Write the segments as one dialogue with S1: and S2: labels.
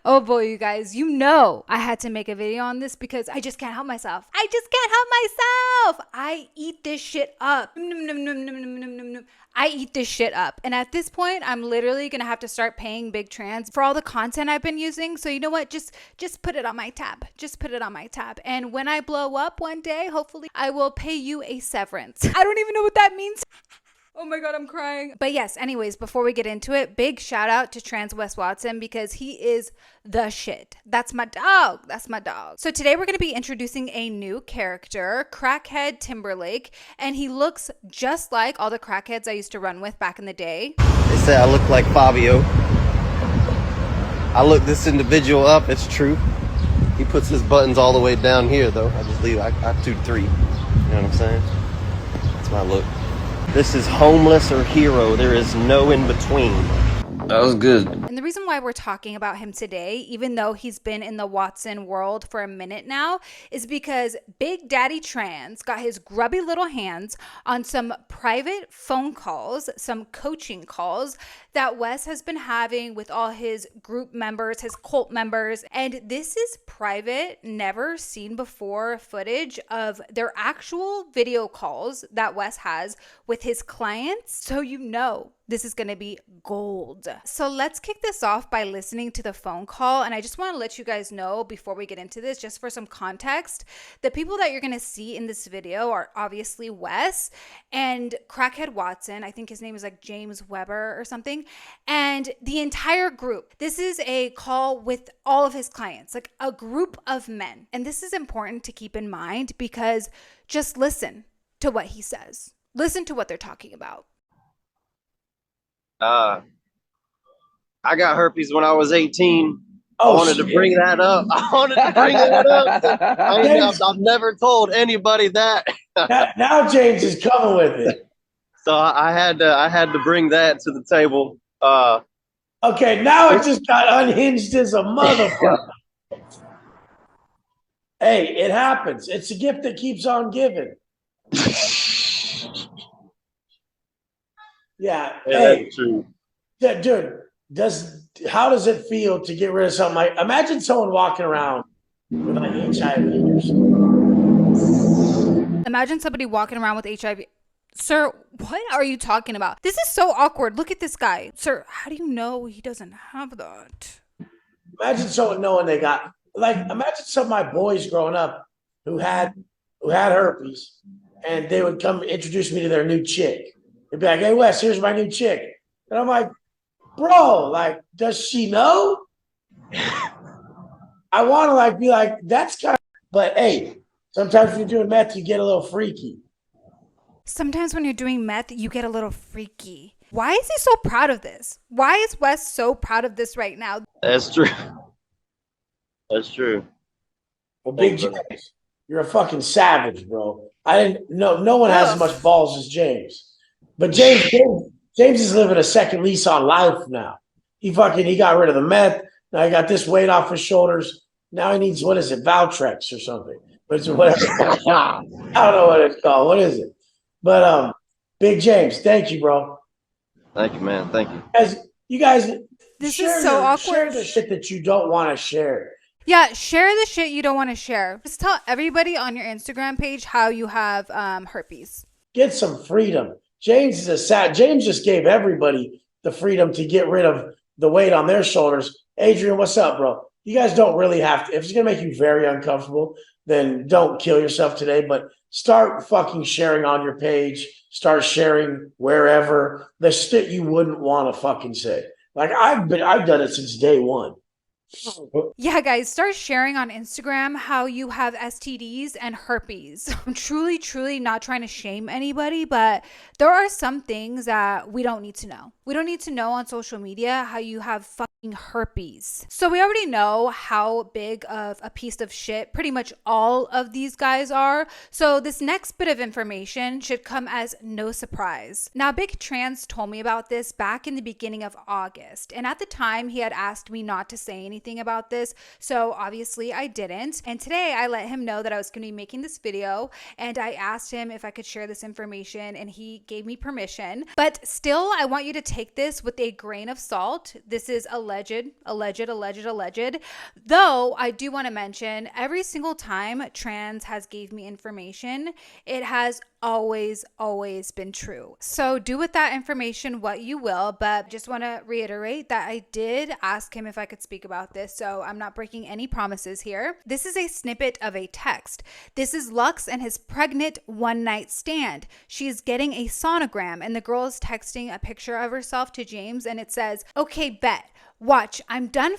S1: Oh boy, you guys, you know I had to make a video on this because I just can't help myself. I just can't help myself. I eat this shit up. Nom, nom, nom, nom, nom, nom, nom, nom. I eat this shit up. And at this point, I'm literally going to have to start paying Big Trans for all the content I've been using. So you know what? Just put it on my tab. Just put it on my tab. And when I blow up one day, hopefully I will pay you a severance. I don't even know what that means. Oh my God, I'm crying. But yes, anyways, before we get into it, big shout out to Trans Wes Watson because he is the shit. That's my dog. That's my dog. So today we're going to be introducing a new character, Crackhead Timberlake, and he looks just like all the crackheads I used to run with back in the day.
S2: They say I look like Fabio. I look this individual up, it's true. He puts his buttons all the way down here though. I just leave, I 2-3. You know what I'm saying? That's my look. This is homeless or hero. There is no in between. That was good.
S1: And the reason why we're talking about him today, even though he's been in the Watson world for a minute now, is because Big Daddy Trans got his grubby little hands on some private phone calls, some coaching calls that Wes has been having with all his group members, his cult members. And this is private, never seen before footage of their actual video calls that Wes has with his clients. So you know this is going to be gold. So let's kick this off by listening to the phone call. And I just want to let you guys know before we get into this, just for some context, the people that you're going to see in this video are obviously Wes and Crackhead Watson. I think his name is like James Weber or something. And the entire group. This is a call with all of his clients, like a group of men. And this is important to keep in mind because just listen to what he says. Listen to what they're talking about.
S2: I got herpes when I was 18.
S3: Oh,
S2: I wanted to bring that up. I've never told anybody that.
S3: now James is coming with it.
S2: So I had to bring that to the table.
S3: Okay, now it just got unhinged as a motherfucker. Hey, it happens. It's a gift that keeps on giving. Yeah. Hey,
S2: that's true.
S3: Dude, how does it feel to get rid of something like? Imagine someone walking around with like HIV or something.
S1: Imagine somebody walking around with HIV. Sir, what are you talking about? This is so awkward. Look at this guy. Sir, how do you know he doesn't have that?
S3: Imagine someone knowing they got, like, imagine some of my boys growing up who had herpes, and they would come introduce me to their new chick. They'd be like, "Hey, Wes, here's my new chick." And I'm like, bro, like, does she know? I want to like be like, that's kind of, but hey, sometimes when you're doing meth, you get a little freaky.
S1: Sometimes when you're doing meth, you get a little freaky. Why is he so proud of this? Why is Wes so proud of this right now?
S2: That's true. That's true.
S3: Well, Big James, you're a fucking savage, bro. I didn't know. No one has as much balls as James. But James is living a second lease on life now. He got rid of the meth. Now he got this weight off his shoulders. Now he needs, what is it, Valtrex or something. But it's whatever. I don't know what it's called. What is it? But Big James, thank you, bro.
S2: Thank you, man. Thank you.
S3: You guys,
S1: this is so awkward.
S3: Share the shit that you don't want to share.
S1: Yeah, share the shit you don't want to share. Just tell everybody on your Instagram page how you have herpes.
S3: Get some freedom. James just gave everybody the freedom to get rid of the weight on their shoulders. Adrian, what's up, bro? You guys don't really have to. If it's going to make you very uncomfortable, then don't kill yourself today. But start fucking sharing on your page. Start sharing wherever the shit you wouldn't want to fucking say. Like I've done it since day one.
S1: Yeah, guys, start sharing on Instagram how you have STDs and herpes. I'm truly not trying to shame anybody, but there are some things that we don't need to know. We don't need to know on social media how you have fucking herpes. So we already know how big of a piece of shit pretty much all of these guys are. So this next bit of information should come as no surprise. Now, Big Trans told me about this back in the beginning of August. And at the time, he had asked me not to say anything anything about this. So obviously I didn't. And today I let him know that I was going to be making this video, and I asked him if I could share this information, and he gave me permission. But still, I want you to take this with a grain of salt. This is alleged. Though I do want to mention, every single time trans has gave me information, it has always been true. So do with that information what you will, but just want to reiterate that I did ask him if I could speak about this, so I'm not breaking any promises here. This is a snippet of a text. This is Lux and his pregnant one-night stand. She's getting a sonogram, and the girl is texting a picture of herself to James, and it says, "Okay, bet. Watch, I'm done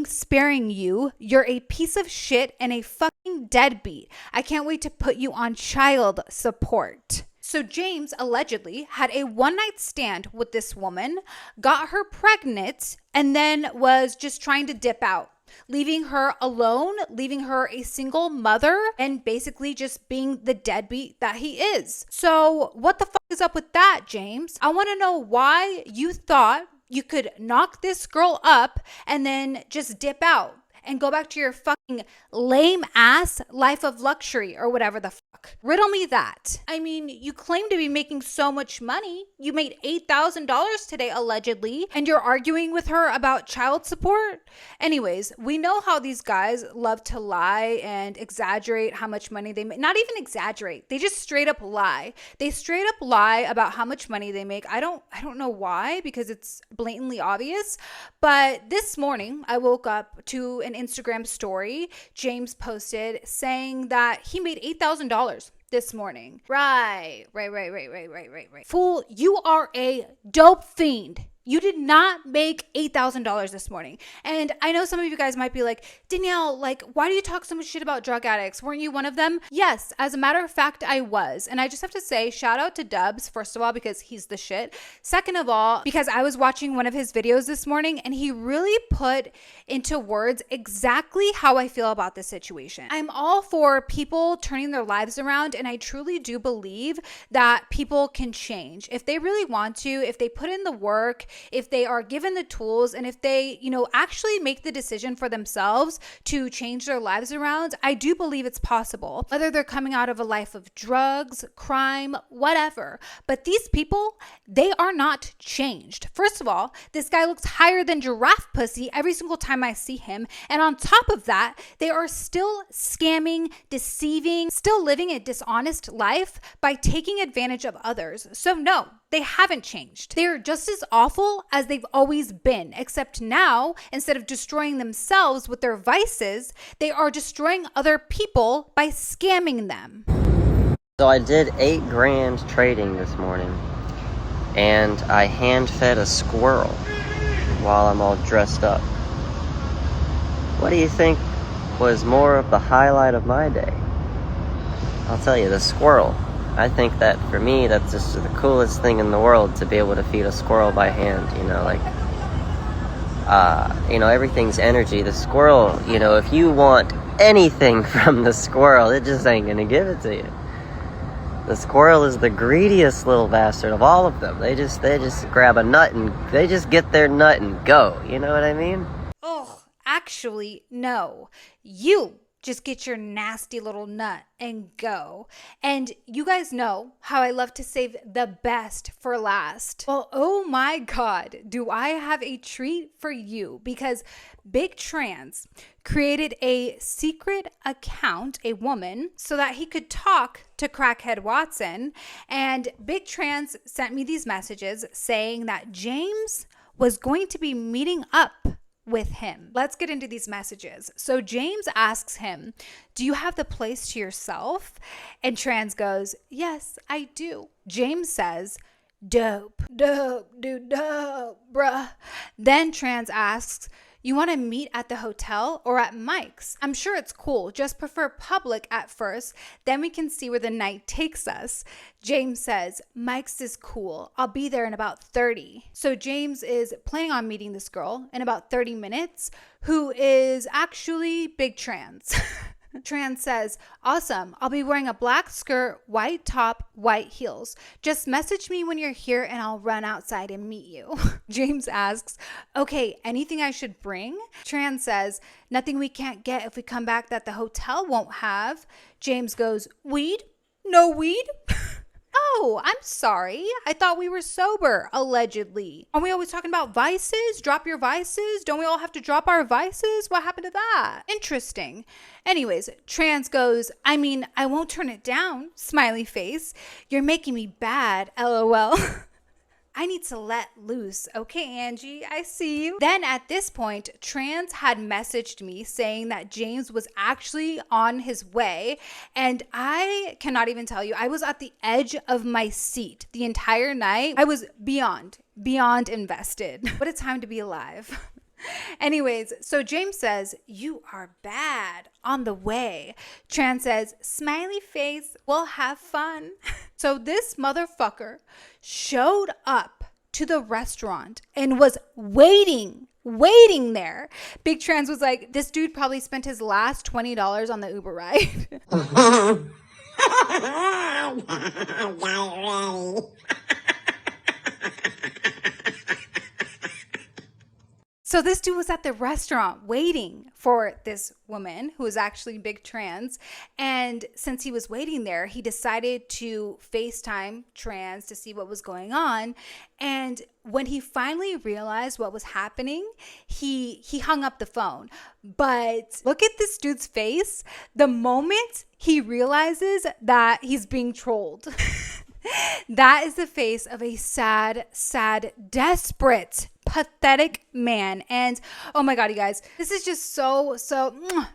S1: sparing you. You're a piece of shit and a fucking deadbeat. I can't wait to put you on child support." So James allegedly had a one-night stand with this woman, got her pregnant, and then was just trying to dip out, leaving her alone, leaving her a single mother, and basically just being the deadbeat that he is. So what the fuck is up with that, James? I want to know why you thought you could knock this girl up and then just dip out and go back to your fucking lame ass life of luxury or whatever the fuck. Riddle me that. I mean, you claim to be making so much money. You made $8,000 today, allegedly, and you're arguing with her about child support? Anyways, we know how these guys love to lie and exaggerate how much money they make. Not even exaggerate. They just straight up lie. They straight up lie about how much money they make. I don't know why, because it's blatantly obvious. But this morning, I woke up to an Instagram story James posted saying that he made $8,000 this morning. Right. Fool, you are a dope fiend. You did not make $8,000 this morning. And I know some of you guys might be like, Danielle, like, why do you talk so much shit about drug addicts? Weren't you one of them? Yes, as a matter of fact, I was. And I just have to say, shout out to Dubs, first of all, because he's the shit. Second of all, because I was watching one of his videos this morning and he really put into words exactly how I feel about this situation. I'm all for people turning their lives around, and I truly do believe that people can change. If they really want to, if they put in the work, if they are given the tools, and if they, actually make the decision for themselves to change their lives around, I do believe it's possible. Whether they're coming out of a life of drugs, crime, whatever. But these people, they are not changed. First of all, this guy looks higher than giraffe pussy every single time I see him. And on top of that, they are still scamming, deceiving, still living a dishonest life by taking advantage of others. So no, they haven't changed. They are just as awful as they've always been, except now, instead of destroying themselves with their vices, they are destroying other people by scamming them.
S4: So I did $8 grand trading this morning, and I hand-fed a squirrel while I'm all dressed up. What do you think was more of the highlight of my day? I'll tell you, the squirrel. I think that for me, that's just the coolest thing in the world, to be able to feed a squirrel by hand, everything's energy. The squirrel, if you want anything from the squirrel, it just ain't gonna give it to you. The squirrel is the greediest little bastard of all of them. They just grab a nut and they just get their nut and go. You know what I mean?
S1: Oh, actually, no. You just get your nasty little nut and go. And you guys know how I love to save the best for last. Well, oh my God, do I have a treat for you, because Big Trans created a secret account, a woman, so that he could talk to Crackhead Watson. And Big Trans sent me these messages saying that James was going to be meeting up with him. Let's get into these messages. So James asks him, "Do you have the place to yourself?" And Trans goes, "Yes, I do." James says, "Dope, dude, dope, bruh." Then Trans asks, "You want to meet at the hotel or at Mike's? I'm sure it's cool. Just prefer public at first. Then we can see where the night takes us." James says, "Mike's is cool. I'll be there in about 30. So James is planning on meeting this girl in about 30 minutes, who is actually Big Trans. Trans says, awesome. I'll be wearing a black skirt, white top, white heels. Just message me when you're here and I'll run outside and meet you. James asks, okay, anything I should bring? Trans says, nothing we can't get if we come back that the hotel won't have. James goes, weed? No weed? Oh, I'm sorry. I thought we were sober, allegedly. Are we always talking about vices? Drop your vices? Don't we all have to drop our vices? What happened to that? Interesting. Anyways, Trans goes, I mean, I won't turn it down. Smiley face. You're making me bad, LOL. I need to let loose. Okay, Angie, I see you. Then at this point, Trans had messaged me saying that James was actually on his way. And I cannot even tell you, I was at the edge of my seat the entire night. I was beyond invested. What a time to be alive. Anyways, so James says, you are bad, on the way. Trans says, smiley face, we'll have fun. So this motherfucker showed up to the restaurant and was waiting there. Big Trans was like, this dude probably spent his last $20 on the Uber ride. So this dude was at the restaurant waiting for this woman who was actually Big Trans. And since he was waiting there, he decided to FaceTime Trans to see what was going on. And when he finally realized what was happening, he hung up the phone. But look at this dude's face the moment he realizes that he's being trolled. That is the face of a sad, desperate, pathetic man. And oh my God, you guys, this is just so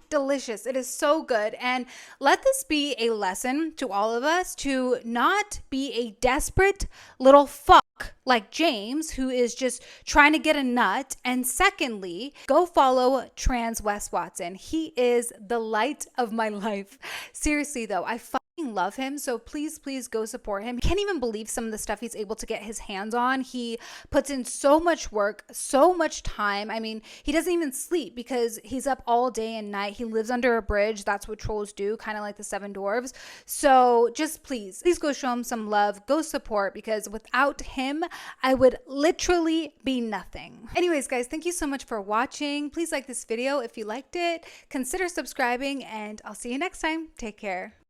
S1: delicious. It is so good. And let this be a lesson to all of us to not be a desperate little fuck like James, who is just trying to get a nut. And secondly, go follow Trans Wes Watson. He is the light of my life. Seriously though, I love him, so please go support him. Can't even believe some of the stuff he's able to get his hands on. He puts in so much work, so much time. I mean, he doesn't even sleep because he's up all day and night. He lives under a bridge. That's what trolls do, kind of like the Seven Dwarves. So just please go show him some love, go support, because without him I would literally be nothing. Anyways guys, thank you so much for watching. Please like this video if you liked it, consider subscribing, and I'll see you next time. Take care.